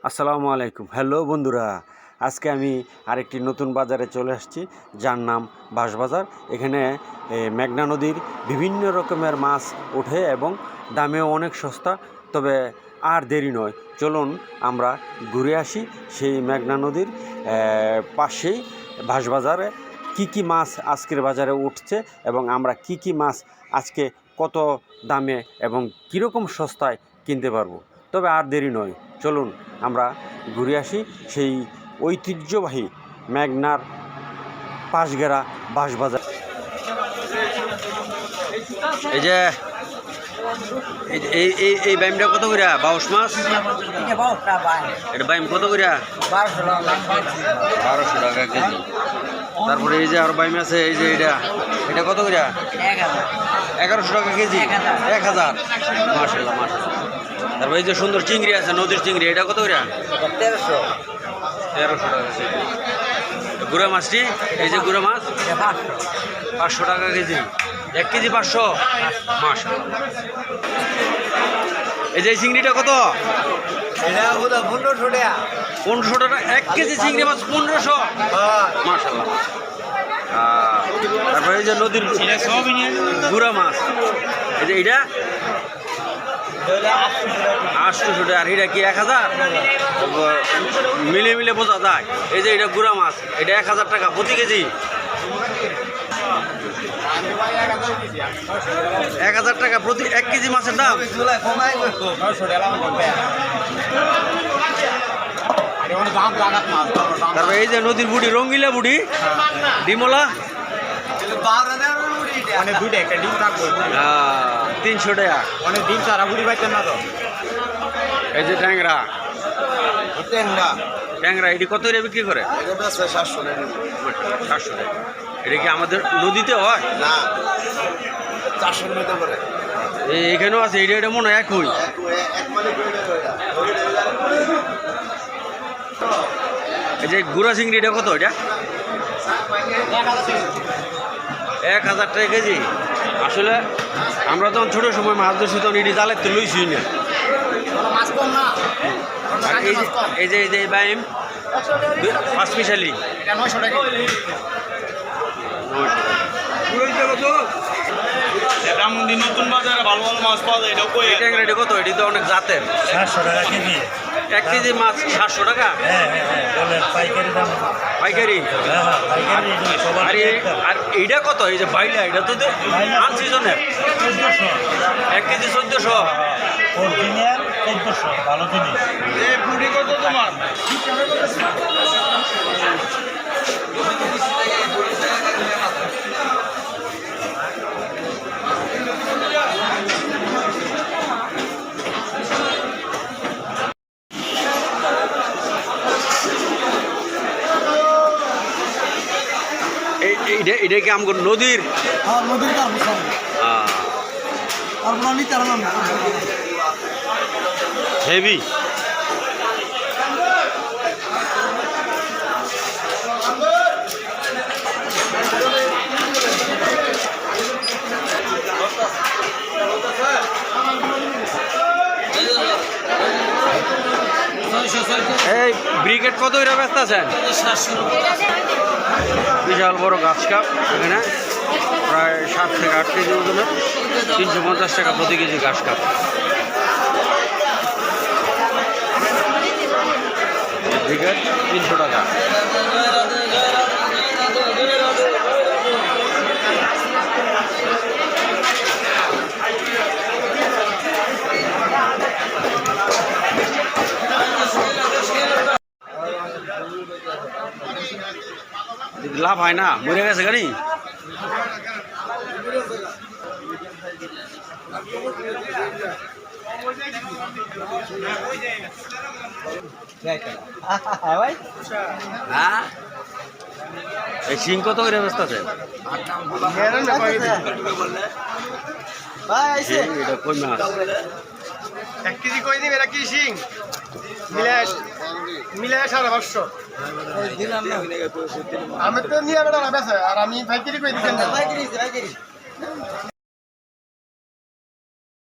আসসালামু আলাইকুম। হ্যালো বন্ধুরা, আজকে আমি আরেকটি নতুন বাজারে চলে আসছি, যার নাম বাঁশবাজার। এখানে মেঘনা নদীর বিভিন্ন রকমের মাছ ওঠে এবং দামেও অনেক সস্তা। তবে আর দেরি নয়, চলুন আমরা ঘুরে আসি সেই মেঘনা নদীর পাশেই বাঁশবাজারে কি মাছ আজকের বাজারে উঠছে এবং আমরা কি মাছ আজকে কত দামে এবং কীরকম সস্তায় কিনতে পারবো। তবে আর দেরি নয়, চলুন আমরা ঘুরে আসি সেই ঐতিহ্যবাহী মেঘনার পাশঘেরা বাঁশবাজার। এই যে এই বাইমটা কত করে? বাউশ মাছ এটা বাইম কত করে? 1200 টাকা কেজি। তারপরে এই যে আর বাইম আছে, এই যে এটা কত করে? 1100 টাকা কেজি। 1000। মাশাআল্লাহ মাশাআল্লাহ। তারপরে এই যে সুন্দর চিংড়ি আছে, নদীর চিংড়ি, এটা কত করে? 1300 টাকা কেজি। গুড়া মাছটি, এই যে গুড়া মাছ 500 টাকা কেজি। 1 কেজি 500। মাশাআল্লাহ। এই যে চিংড়িটা কত? 1500 টাকা 1 কেজি চিংড়ি মাছ 1500। মাশাআল্লাহ। তারপরে এই যে নদীর গুড়া মাছ, এই যে এটা 800 টাকা। আর এটা কি 1000? মিলে বোঝা যায়। এই যে এটা গুড়া মাছ, এটা 1000 টাকা প্রতি কেজি। 1000 টাকা প্রতি 1 কেজি মাছের দাম। তারপরে এই যে নদীর বুড়ি, রঙ্গিলা বুড়ি, ডিমলা 300 টাকা। অনেক ডিম সারা বুড়ি পাইতেন না তো। এই যে ট্যাংরা এটি কত করে বিক্রি করে? 700 টাকা। 700 টাকা। এটা কি আমাদের নদীতে হয়? না, 400 টাকা করে। এখানেও আছে। এটা মনে হয় একই। এই যে গুড়া চিংড়ি, এটা কত? এটা 1000 টাকা কেজি। আসলে আমরা যখন ছোটো সময় মাছ ধরছি তখন এটি জালের তো লইছি না। এই যে বাইম 5 মিশালি 900 টাকা। নতুন বাজারে ভালো ভালো মাছ পাওয়া যায়। এটা কত? এটি তো অনেক জাতের। 700 টাকা কেজি। 1 কেজি মাছ 700 টাকা। পাইকারি। আর এইটা কত? এই যে বাইলা, এটা তো আনসিজনের। 1 কেজি 1400। অরিজিনাল 1400, ভালো জিনিস। বুড়ি কত তোমার? এটা কি আমগো নদীর? নদীর হেভি। এই ব্রিগেড কত করে ব্যস্ত আছেন? বিশাল বড় গাছ কাপ, এখানে প্রায় 7 থেকে 8 কেজি ওজনের। 350 টাকা প্রতি কেজি ঘাস কাপ। ব্রিগেড 300 টাকা। লাভ হয় না, মরে গেছে গাড়ি। হ্যাঁ, এই শিং কত করে ব্যস্ত আছে? এটা কই মাছ? 1 কেজি কই দিবেন? 1 কেজি শিং মিলে 550। আমি তো নিয়ে বেড়া বেছে, আর আমি পাইকারি কই দিবেন না।